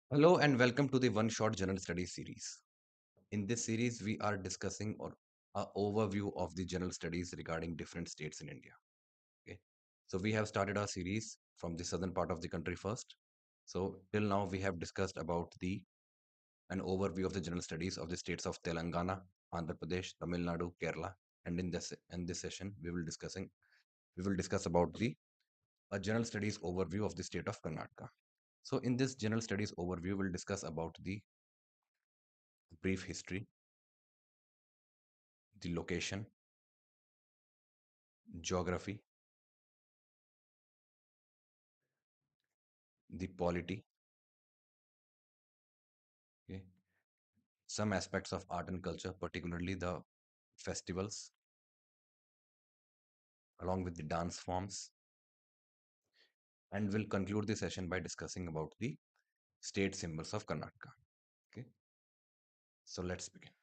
Hello and welcome to the One Shot General Studies series. In this series, we are discussing or a overview of the general studies regarding different states in India. Okay, so we have started our series from the southern part of the country first. So till now, we have discussed about the an overview of the general studies of the states of Telangana, Andhra Pradesh, Tamil Nadu, Kerala, and in this session, we will discuss about the a general studies overview of the state of Karnataka. So in this general studies overview, we'll discuss about the brief history, the location, geography, the polity, okay, some aspects of art and culture, particularly the festivals, along with the dance forms, and we'll conclude the session by discussing about the state symbols of Karnataka. Okay, so let's begin.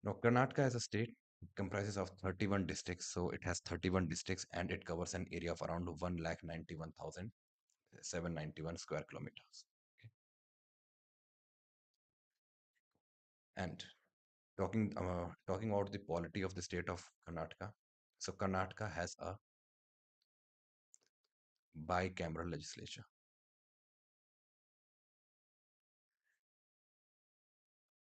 Now, Karnataka as a state comprises of 31 districts, so it has 31 districts and it covers an area of around 1,91,791 square kilometers. Okay. And talking about the polity of the state of Karnataka. So Karnataka has a bicameral legislature.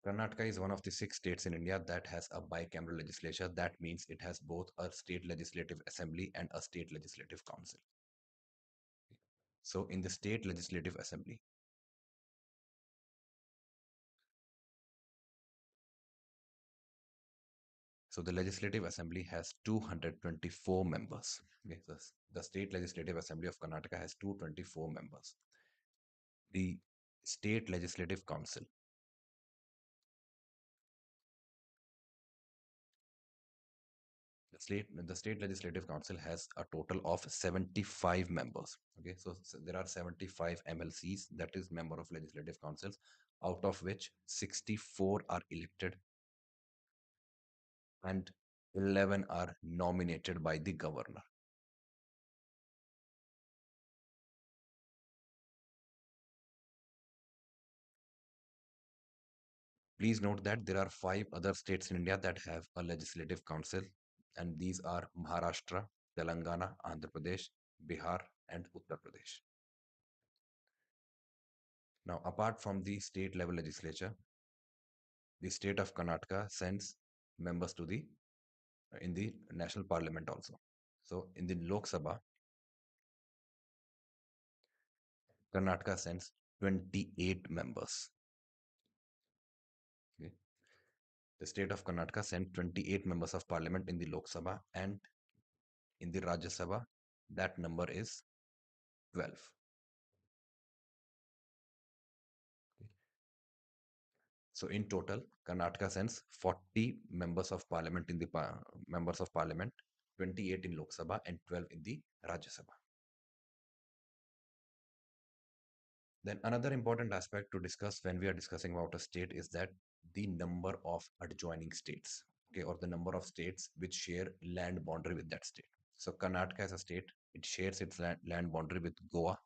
Karnataka is one of the 6 states in India that has a bicameral legislature. That means it has both a state legislative assembly and a state legislative council. So in the state legislative assembly, so the legislative assembly has 224 members. Okay, so the state legislative assembly of Karnataka has 224 members. The state legislative council, the state legislative council has a total of 75 members. Okay, so there are 75 MLCs, that is member of legislative councils, out of which 64 are elected and 11 are nominated by the governor. Please note that there are 5 other states in India that have a legislative council, and these are Maharashtra, Telangana, Andhra Pradesh, Bihar, and Uttar Pradesh. Now, apart from the state level legislature, the state of Karnataka sends members to the in the national parliament also. So in the Lok Sabha, Karnataka sends 28 members. Okay. The state of Karnataka sent 28 members of parliament in the Lok Sabha, and in the Rajya Sabha, that number is 12. Okay. So in total, Karnataka sends 40 members of parliament in the members of parliament, 28 in Lok Sabha and 12 in the Rajya Sabha. Then another important aspect to discuss when we are discussing about a state is that the number of adjoining states, okay, or the number of states which share land boundary with that state. So Karnataka as a state, it shares its land boundary with Goa,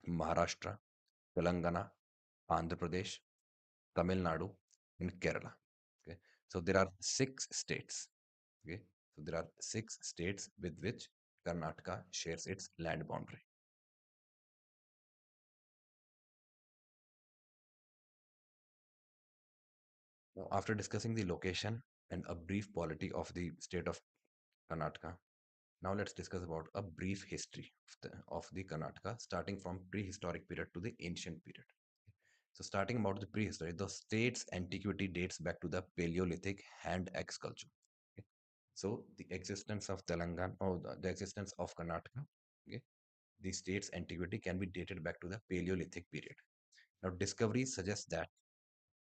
Maharashtra, Telangana, Andhra Pradesh, Tamil Nadu, and Kerala. Okay, so there are 6 states. Okay, so there are 6 states with which Karnataka shares its land boundary. Now, after discussing the location and a brief polity of the state of Karnataka, now let's discuss about a brief history of the Karnataka, starting from prehistoric period to the ancient period. So starting about the prehistory, the state's antiquity dates back to the Paleolithic hand axe culture. Okay. So the existence of Telangana, or the existence of Karnataka, okay, the state's antiquity can be dated back to the Paleolithic period. Now discoveries suggest that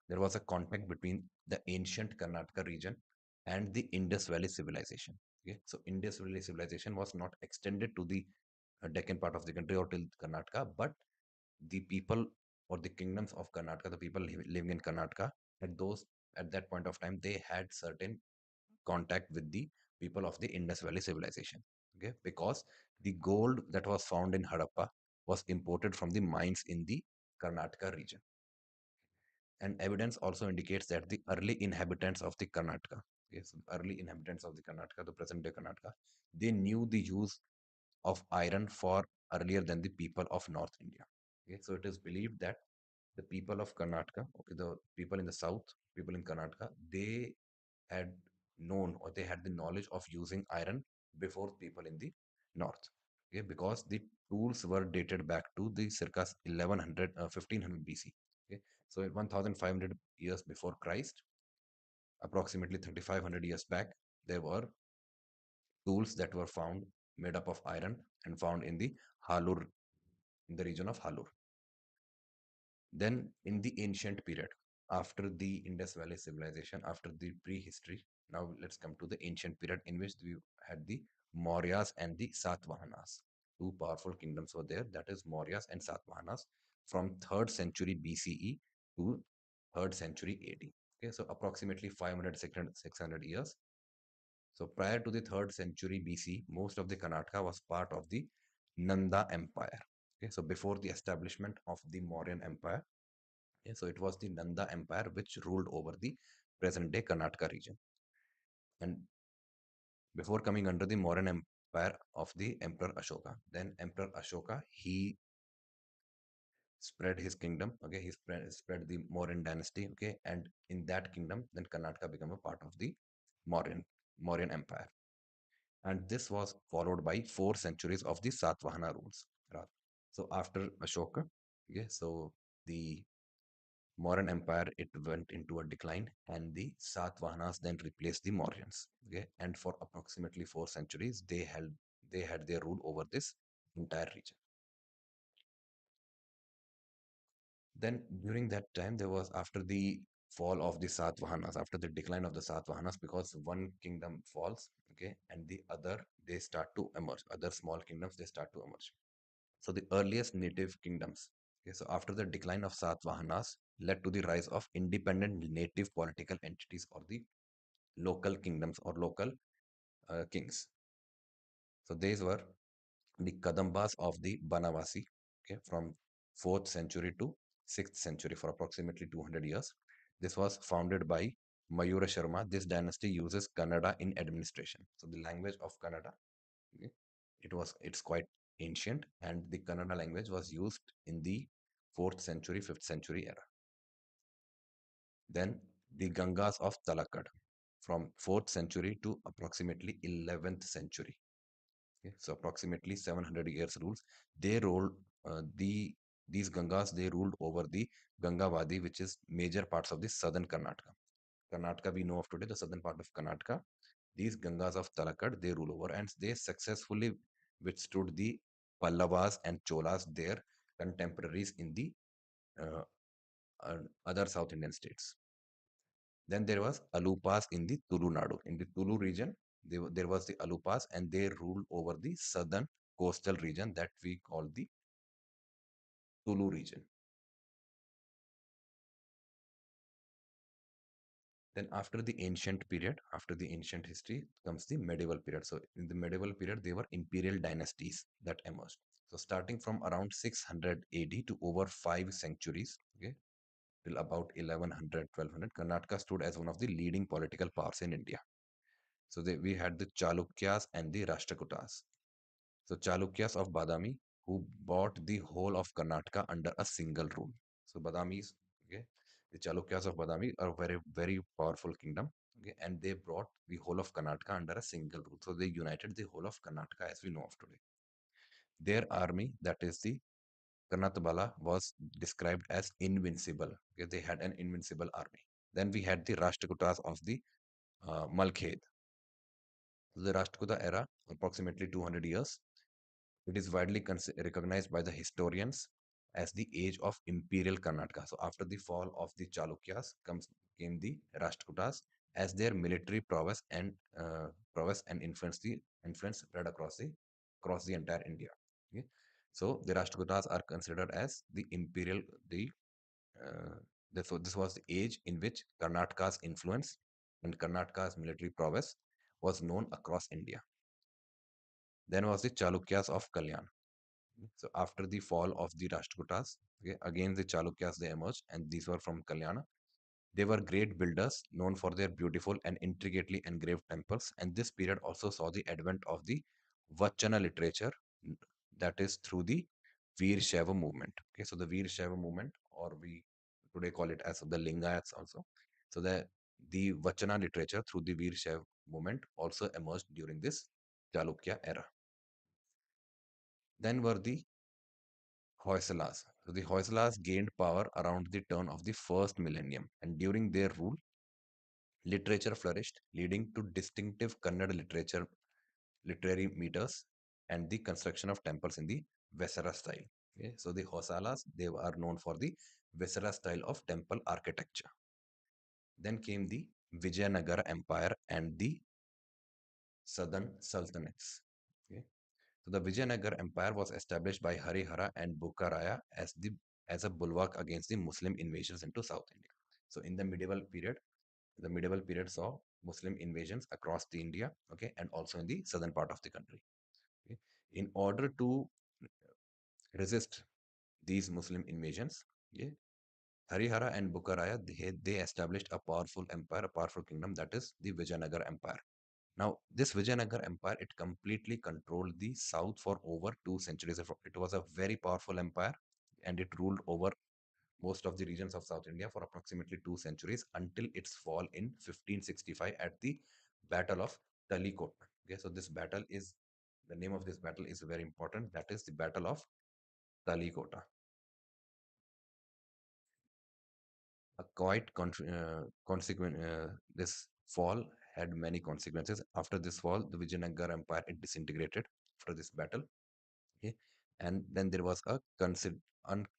there was a contact between the ancient Karnataka region and the Indus Valley civilization. Okay, so Indus Valley civilization was not extended to the Deccan part of the country or till Karnataka, but the people or the kingdoms of Karnataka, the people living in Karnataka, at that point of time, they had certain contact with the people of the Indus Valley civilization. Okay, because the gold that was found in Harappa was imported from the mines in the Karnataka region. And evidence also indicates that the early inhabitants of the Karnataka, yes, early inhabitants of the Karnataka, the present day Karnataka, they knew the use of iron far earlier than the people of North India. Okay, so it is believed that the people of Karnataka, okay, the people in the south, people in Karnataka, they had known or they had the knowledge of using iron before people in the north. Okay, because the tools were dated back to the circa 1100, 1500 BC. Okay, so 1500 years before Christ, approximately 3500 years back, there were tools that were found made up of iron and found in the Halur, in the region of Halur. Then, in the ancient period, after the Indus Valley civilization, after the prehistory, now let's come to the ancient period in which we had the Mauryas and the Satavahanas. Two powerful kingdoms were there, that is Mauryas and Satavahanas, from 3rd century BCE to 3rd century AD. Okay, so approximately 500 600 years. So prior to the 3rd century BC, most of the Karnataka was part of the Nanda Empire. Okay, so before the establishment of the Mauryan Empire, okay, so it was the Nanda Empire which ruled over the present day Karnataka region. And before coming under the Mauryan Empire of the Emperor Ashoka, then Emperor Ashoka, he spread his kingdom, okay, he spread the Mauryan dynasty, okay, and in that kingdom, then Karnataka became a part of the Mauryan Empire. And this was followed by 4 centuries of the Satvahana rules. So after Ashoka, okay, so the Mauryan Empire, it went into a decline, and the Satavahanas then replaced the Mauryans. Okay, and for approximately 4 centuries, they had their rule over this entire region. Then during that time, there was after the fall of the Satavahanas, after the decline of the Satavahanas, because one kingdom falls, okay, and the other they start to emerge. Other small kingdoms they start to emerge. So the earliest native kingdoms. Okay, so after the decline of Satavahanas led to the rise of independent native political entities or the local kingdoms or local kings. So these were the Kadambas of the Banavasi, okay, from 4th century to 6th century for approximately 200 years. This was founded by Mayura Sharma. This dynasty uses Kannada in administration. So the language of Kannada, okay, it's quite ancient, and the Kannada language was used in the 4th century, 5th century era. Then the Gangas of Talakad from 4th century to approximately 11th century. Okay, so approximately 700 years rules. They ruled these Gangas. They ruled over the Gangavadi, which is major parts of the southern Karnataka. Karnataka we know of today, the southern part of Karnataka. These Gangas of Talakad they rule over, and they successfully withstood the Pallavas and Cholas, their contemporaries in the uh, other South Indian states. Then there was Alupas in the Tulu Nadu. In the Tulu region, there was the Alupas, and they ruled over the southern coastal region that we call the Tulu region. Then after the ancient period, after the ancient history comes the medieval period. So in the medieval period, there were imperial dynasties that emerged. So starting from around 600 AD to over 5 centuries, okay, till about 1100, 1200, Karnataka stood as one of the leading political powers in India. So we had the Chalukyas and the Rashtrakutas. So Chalukyas of Badami, who bought the whole of Karnataka under a single rule. So Badamis, okay, the Chalukyas of Badami are very, very powerful kingdom, okay, and they brought the whole of Karnataka under a single rule. So they united the whole of Karnataka as we know of today. Their army, that is the Karnatbala, was described as invincible. Okay, they had an invincible army. Then we had the Rashtrakutas of the Malkhed. So the Rashtrakuta era, approximately 200 years, it is widely recognized by the historians as the age of imperial Karnataka. So after the fall of the Chalukyas came the Rashtrakutas as their military prowess and influence spread across the entire India. Okay? So the Rashtrakutas are considered as the imperial uh, so this was the age in which Karnataka's influence and Karnataka's military prowess was known across India. Then was the Chalukyas of Kalyan. So after the fall of the Rashtrakutas, okay, again the Chalukyas they emerged, and these were from Kalyana. They were great builders, known for their beautiful and intricately engraved temples. And this period also saw the advent of the Vachana literature, n- that is through the Veer Shaiva movement. Okay, so the Veer Shaiva movement, or we today call it as the Lingayats also. So the Vachana literature through the Veer Shaiva movement also emerged during this Chalukya era. Then were the Hoysalas. So the Hoysalas gained power around the turn of the first millennium, and during their rule, literature flourished, leading to distinctive Kannada literary meters and the construction of temples in the Vesara style. Okay, so the Hosalas they are known for the Vesara style of temple architecture. Then came the Vijayanagara Empire and the southern sultanates. Okay, so the Vijayanagara Empire was established by Harihara and Bukkaraya as a bulwark against the Muslim invasions into South India. So in the medieval period saw Muslim invasions across the India, okay, and also in the southern part of the country. Okay. In order to resist these Muslim invasions, yeah, Harihara and Bukkaraya they established a powerful empire, a powerful kingdom, that is the Vijayanagar Empire. Now, this Vijayanagar Empire it completely controlled the south for over 2 centuries. It was a very powerful empire, and it ruled over most of the regions of South India for approximately 2 centuries until its fall in 1565 at the Battle of Talikot. Okay, so this battle is the name of this battle is very important. That is the Battle of Talikota. A quite consequent. This fall had many consequences. After this fall, the Vijayanagar Empire it disintegrated after this battle. Okay, and then there was a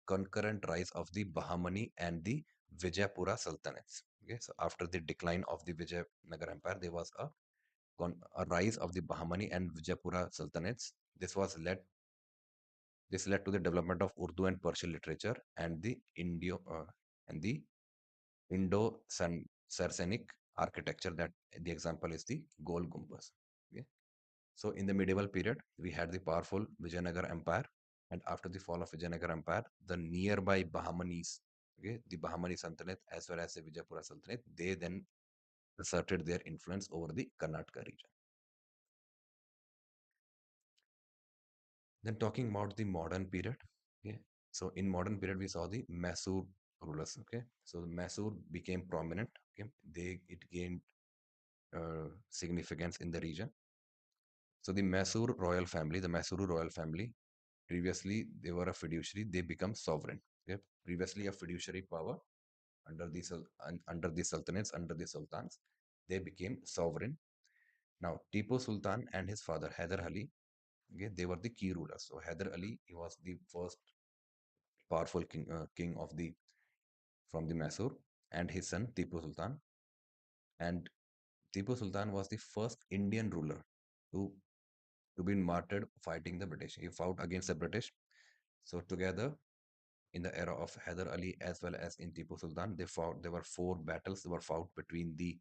concurrent rise of the Bahmani and the Vijayapura Sultanates. Okay, so after the decline of the Vijayanagar Empire, there was a rise of the Bahmani and Vijayapura Sultanates. This led to the development of Urdu and Persian literature and the Indo-Saracenic architecture. That the example is the Gol Gumbaz. Okay. So in the medieval period, we had the powerful Vijayanagar Empire, and after the fall of Vijayanagar Empire, the nearby Bahmanis, okay, the Bahmani Sultanate as well as the Vijayapura Sultanate, they then asserted their influence over the Karnataka region. Then talking about the modern period, okay. So in modern period, we saw the Mysore rulers. Okay, so the Mysore became prominent. Okay, it gained significance in the region. So the Mysuru royal family, previously they were a fiduciary, they become sovereign. Okay, previously a fiduciary power under the sultanates, under the sultans, they became sovereign. Now Tipu Sultan and his father Hyder Ali, okay, they were the key rulers. So Hyder Ali, he was the first powerful king of the from the Mysore, and his son Tipu Sultan. And Tipu Sultan was the first Indian ruler to be martyred fighting the British. He fought against the British. So together in the era of Hyder Ali as well as in Tipu Sultan, they fought. There were four battles that were fought between the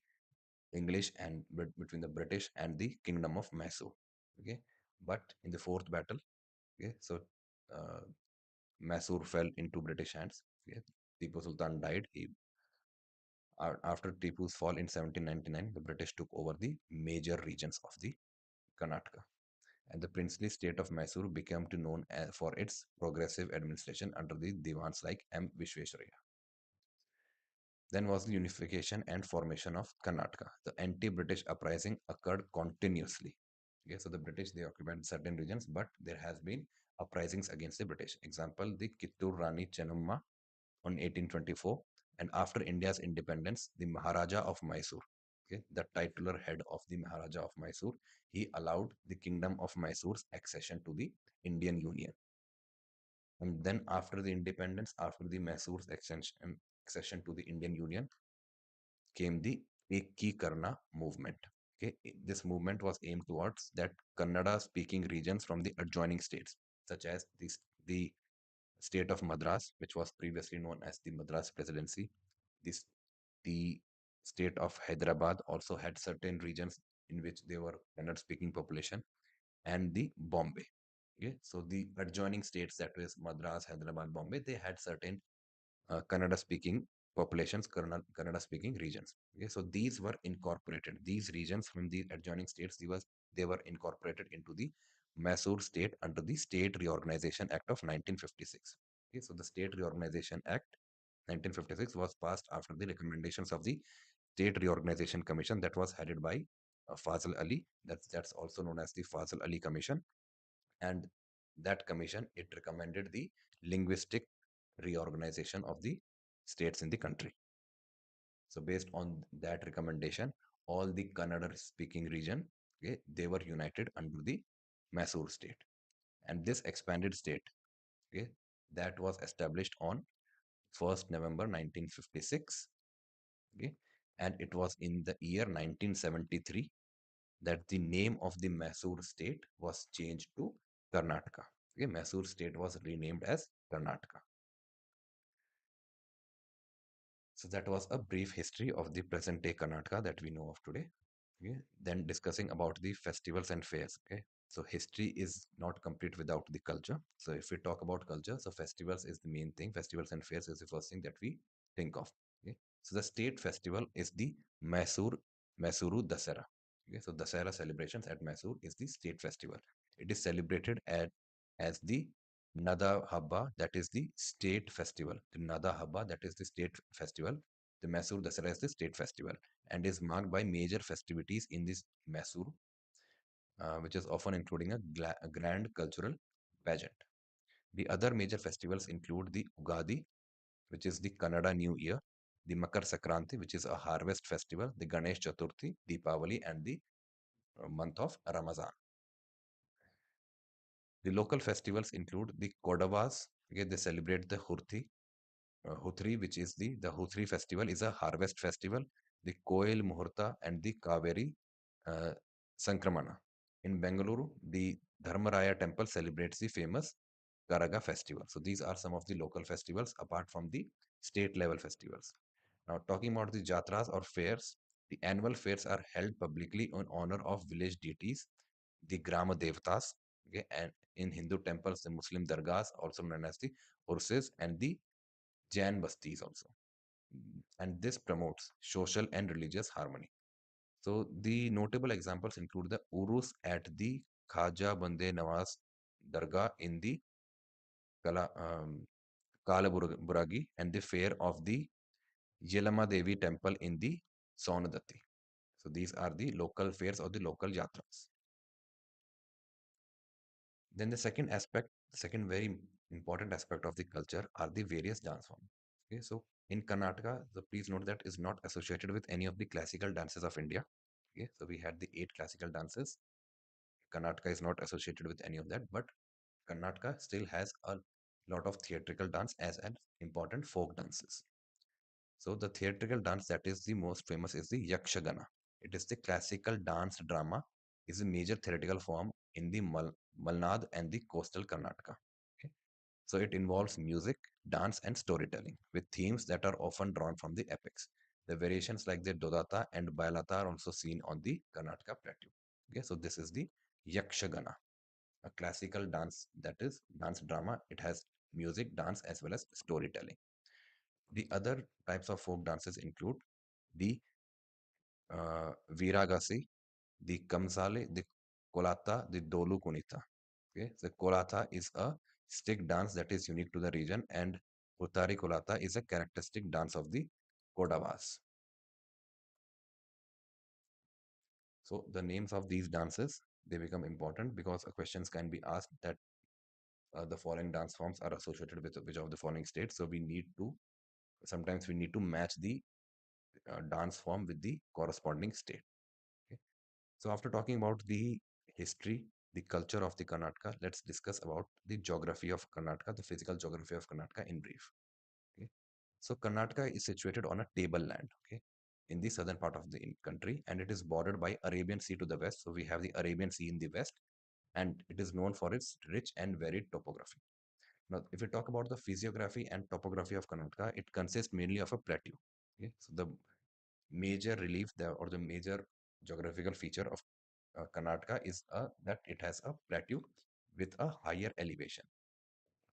English and between the British and the Kingdom of Mysore. Okay, but in the fourth battle, okay, so uh, Mysore fell into British hands. Okay, Tipu Sultan died. After Tipu's fall in 1799, the British took over the major regions of the Karnataka, and the princely state of Mysore became to known for its progressive administration under the Diwans like M. Vishvesharaya. Then was the unification and formation of Karnataka. The anti-British uprising occurred continuously. Okay, so the British they occupied certain regions, but there has been uprisings against the British. Example, the Kittur Rani Chennamma on 1824, and after India's independence, the Maharaja of Mysore, okay, the titular head of the Maharaja of Mysore, he allowed the Kingdom of Mysore's accession to the Indian Union. And then after the independence, after the Mysore's accession to the Indian Union, came the Karna movement. Okay, this movement was aimed towards that Kannada-speaking regions from the adjoining states, such as the state of Madras, which was previously known as the Madras Presidency. This the state of Hyderabad also had certain regions in which they were Kannada-speaking population, and the Bombay. Okay, so the adjoining states, that was Madras, Hyderabad, Bombay, they had certain Kannada speaking populations, Kannada speaking regions. Okay, so these were incorporated. These regions from the adjoining states, they were incorporated into the Mysore state under the State Reorganization Act of 1956. Okay, so the State Reorganization Act 1956 was passed after the recommendations of the State Reorganization Commission that was headed by Fazil Ali. That's also known as the Fazil Ali Commission, and that commission, it recommended the linguistic reorganization of the states in the country. So based on that recommendation, all the Kannada speaking region, okay, they were united under the Mysore state, and this expanded state, okay, that was established on 1st November 1956, okay, and it was in the year 1973 that the name of the Mysore state was changed to Karnataka. Okay, Mysore state was renamed as Karnataka. So that was a brief history of the present day Karnataka that we know of today. Okay. Then discussing about the festivals and fairs. Okay. So history is not complete without the culture. So if we talk about culture, so festivals is the main thing. Festivals and fairs is the first thing that we think of. Okay. So the state festival is the Mysuru Dasara. Okay. So Dasara celebrations at Mysore is the state festival. It is celebrated as the Nada Habba, that is the state festival. The Nada Habba, that is the state festival. The Mysore Dasara is the state festival and is marked by major festivities in this Mysore, which is often including a grand cultural pageant. The other major festivals include the Ugadi, which is the Kannada New Year, the Makar Sankranti, which is a harvest festival, the Ganesh Chaturthi, Deepavali, and the month of Ramazan. The local festivals include the Kodavas. Okay, they celebrate the Huthri, which is the Huthri festival, is a harvest festival. The Koil Muhurta and the Kaveri uh, Sankramana. In Bengaluru, the Dharmaraya temple celebrates the famous Karaga festival. So these are some of the local festivals apart from the state level festivals. Now talking about the Jatras or fairs, the annual fairs are held publicly in honor of village deities, the Grama Devtas, okay, and in Hindu temples, the Muslim dargahs, also known as the Urses, and the Jain bastis also. And this promotes social and religious harmony. So the notable examples include the Urus at the Khaja Bande Nawaz Dargah in the Kalaburagi, and the fair of the Yelama Devi temple in the Sonadati. So these are the local fairs or the local yatras. Then the second aspect, the second very important aspect of the culture are the various dance forms. Okay, so in Karnataka, so please note that is not associated with any of the classical dances of India. Okay, so we had the 8 classical dances. Karnataka is not associated with any of that, but Karnataka still has a lot of theatrical dance as an important folk dances. So the theatrical dance that is the most famous is the Yakshagana. It is the classical dance drama, is a major theatrical form in the Malnad and the coastal Karnataka. Okay. So it involves music, dance, and storytelling with themes that are often drawn from the epics. The variations like the Dodata and Bailata are also seen on the Karnataka plateau. Okay, so this is the Yakshagana, a classical dance that is dance drama. It has music, dance, as well as storytelling. The other types of folk dances include the Viragasi, the Kamsale, the Kolata, the Dolu Kunita. Okay, the Kolata is a stick dance that is unique to the region, and Uttari Kolata is a characteristic dance of the Kodavas. So the names of these dances, they become important because questions can be asked that the following dance forms are associated with which of the following states. So we need to sometimes we need to match the dance form with the corresponding state. Okay. So after talking about the history, the culture of the Karnataka, let's discuss about the geography of Karnataka, the physical geography of Karnataka in brief. Okay. So Karnataka is situated on a tableland, okay, in the southern part of the country, and it is bordered by Arabian Sea to the west. So we have the Arabian Sea in the west, and it is known for its rich and varied topography. Now, if we talk about the physiography and topography of Karnataka, it consists mainly of a plateau. Okay. So the major relief there or the major geographical feature of Karnataka is that it has a plateau with a higher elevation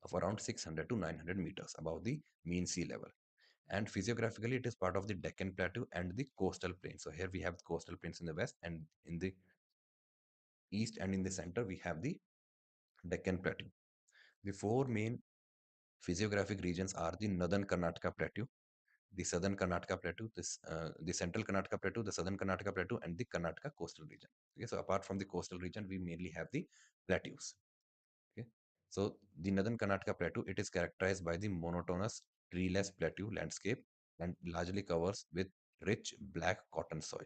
of around 600 to 900 meters above the mean sea level. And physiographically, it is part of the Deccan Plateau and the coastal plain. So here we have coastal plains in the west, and in the east and in the center, we have the Deccan Plateau. The four main physiographic regions are the northern Karnataka Plateau, the southern Karnataka Plateau, the central Karnataka Plateau, the southern Karnataka Plateau, and the Karnataka coastal region. Okay, so apart from the coastal region, we mainly have the plateaus. Okay, so the northern Karnataka Plateau, it is characterized by the monotonous treeless plateau landscape and largely covers with rich black cotton soil.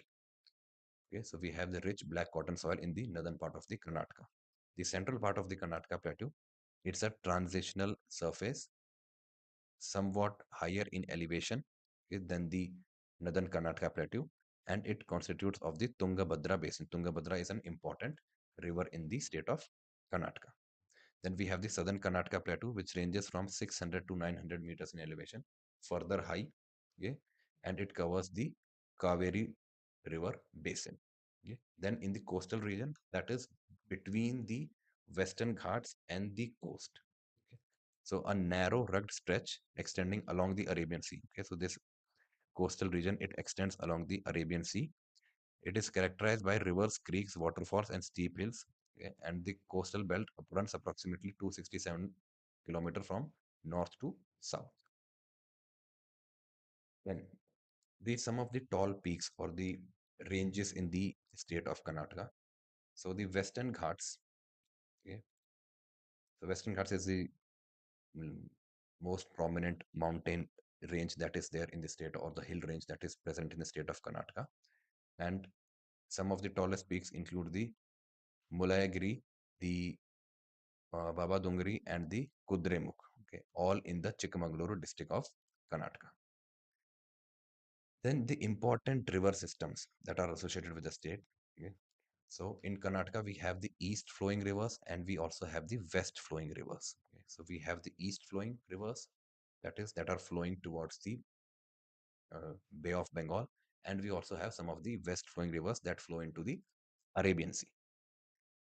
Okay, so we have the rich black cotton soil in the northern part of the Karnataka. The central part of the Karnataka Plateau, it's a transitional surface somewhat higher in elevation, okay, than the northern Karnataka plateau, and it constitutes of the Tungabhadra basin. Tungabhadra is an important river in the state of Karnataka. Then we have the southern Karnataka plateau, which ranges from 600 to 900 meters in elevation, further high, okay, and it covers the Kaveri river basin. Okay. Then in the coastal region, that is between the Western Ghats and the coast. Okay. So a narrow, rugged stretch extending along the Arabian Sea. Okay, so this coastal region, it extends along the Arabian Sea. It is characterized by rivers, creeks, waterfalls, and steep hills. Okay, and the coastal belt runs approximately 267 kilometers from north to south. Then some of the tall peaks or the ranges in the state of Karnataka. So the Western Ghats. Okay, so Western Ghats is the mm, most prominent mountain range that is there in the state, or the hill range that is present in the state of Karnataka. And some of the tallest peaks include the Mulayagiri, the Baba Dungri, and the Kudremukh, okay, all in the Chikmagaluru district of Karnataka. Then the important river systems that are associated with the state. Okay. So in Karnataka, we have the east flowing rivers and we also have the west flowing rivers. Okay. So we have the east flowing rivers, that are flowing towards the Bay of Bengal, and we also have some of the west flowing rivers that flow into the Arabian Sea.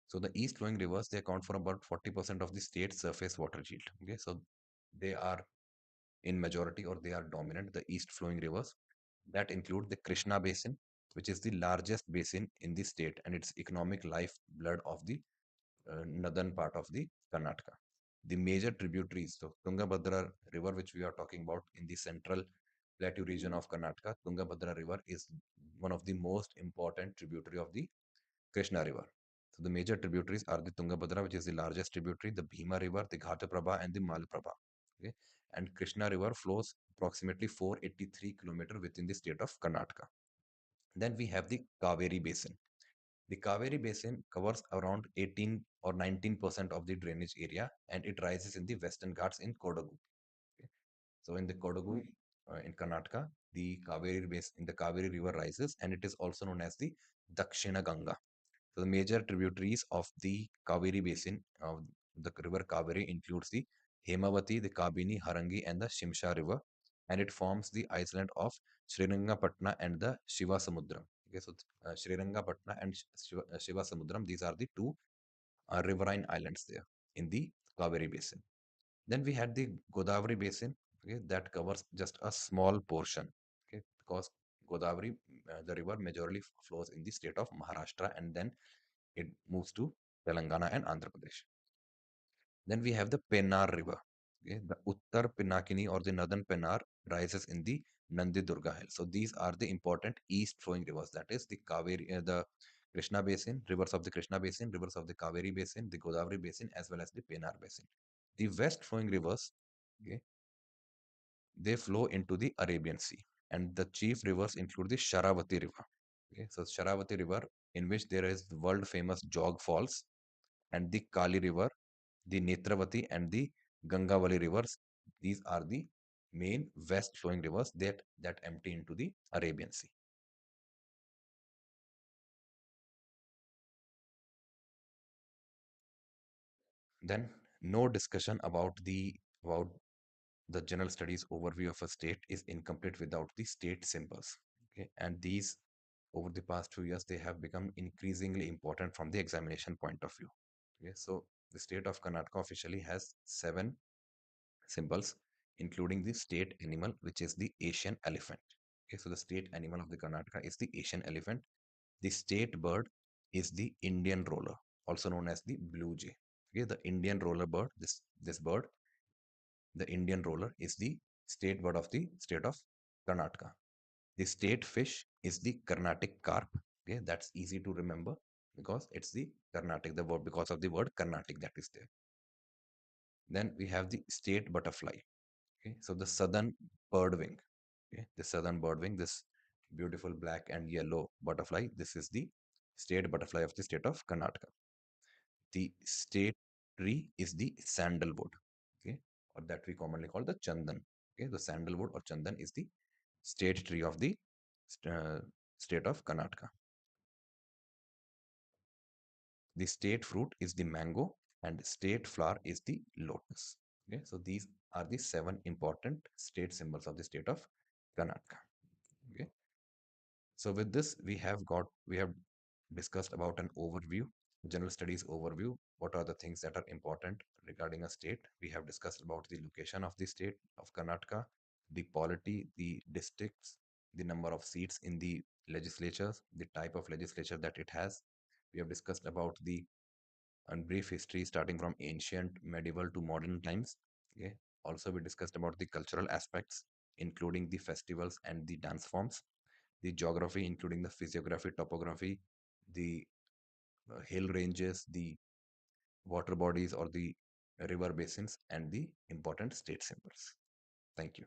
So the east flowing rivers, they account for about 40% of the state's surface water yield. Okay, so they are in majority, or they are dominant, the east flowing rivers that include the Krishna basin, which is the largest basin in the state and its economic lifeblood of the northern part of the Karnataka. The major tributaries, so Tungabhadra river, which we are talking about in the central plateau region of Karnataka, Tungabhadra river is one of the most important tributary of the Krishna river. So the major tributaries are the Tungabhadra, which is the largest tributary, the Bhima river, the Ghataprabha, and the Malprabha. Okay, and Krishna river flows approximately 483 kilometers within the state of Karnataka. Then we have the Kaveri basin. The Kaveri basin covers around 18 or 19% of the drainage area, and it rises in the Western Ghats in Kodagu. Okay. So in the Kodagu, in Karnataka, the Kaveri river rises, and it is also known as the Dakshina Ganga. So the major tributaries of the Kaveri basin of the river Kaveri includes the Hemavati, the Kabini, Harangi, and the Shimsha river, and it forms the island of Srirangapatna and the Shiva Samudram. Okay, so Srirangapatna and Shiva Samudram, these are the two riverine islands there in the Kaveri basin. Then we had the Godavari basin, okay, that covers just a small portion, okay, because Godavari, the river, majorly flows in the state of Maharashtra, and then it moves to Telangana and Andhra Pradesh. Then we have the Pennar River. Okay, the Uttar Pinakini or the Northern Pennar rises in the Nandi Durga Hill. So these are the important east flowing rivers. That is the Kaveri, the Krishna Basin, rivers of the Krishna Basin, rivers of the Kaveri Basin, the Godavari Basin, as well as the Pennar Basin. The west flowing rivers, okay, they flow into the Arabian Sea. And the chief rivers include the Sharavati River. Okay, so Sharavati River, in which there is the world famous Jog Falls, and the Kali River, the Netravati, and the Gangavali rivers. These are the main west flowing rivers that empty into the Arabian Sea. Then no discussion about the general studies overview of a state is incomplete without the state symbols. Okay, and these over the past few years they have become increasingly important from the examination point of view. Okay, so the state of Karnataka officially has 7 symbols, including the state animal, which is the Asian elephant. Okay, so the state animal of the Karnataka is the Asian elephant. The state bird is the Indian roller, also known as the blue jay. Okay, the Indian roller bird, this bird, the Indian roller, is the state bird of the state of Karnataka. The state fish is the Carnatic carp. Okay, that's easy to remember because it's the Carnatic, the word because of the word Carnatic that is there. Then we have the state butterfly. Okay, so the southern birdwing. Okay, the southern birdwing, this beautiful black and yellow butterfly, this is the state butterfly of the state of Karnataka. The state tree is the sandalwood. Okay, or that we commonly call the chandan. Okay, the sandalwood or chandan is the state tree of the uh, state of Karnataka. The state fruit is the mango and state flower is the lotus. Okay, so these are the 7 important state symbols of the state of Karnataka. Okay, so with this we have discussed about an overview, general studies overview. What are the things that are important regarding a state? We have discussed about the location of the state of Karnataka, the polity, the districts, the number of seats in the legislatures, the type of legislature that it has. We have discussed about the and brief history starting from ancient, medieval to modern times. Okay. Also, we discussed about the cultural aspects, including the festivals and the dance forms, the geography, including the physiography, topography, the hill ranges, the water bodies or the river basins, and the important state symbols. Thank you.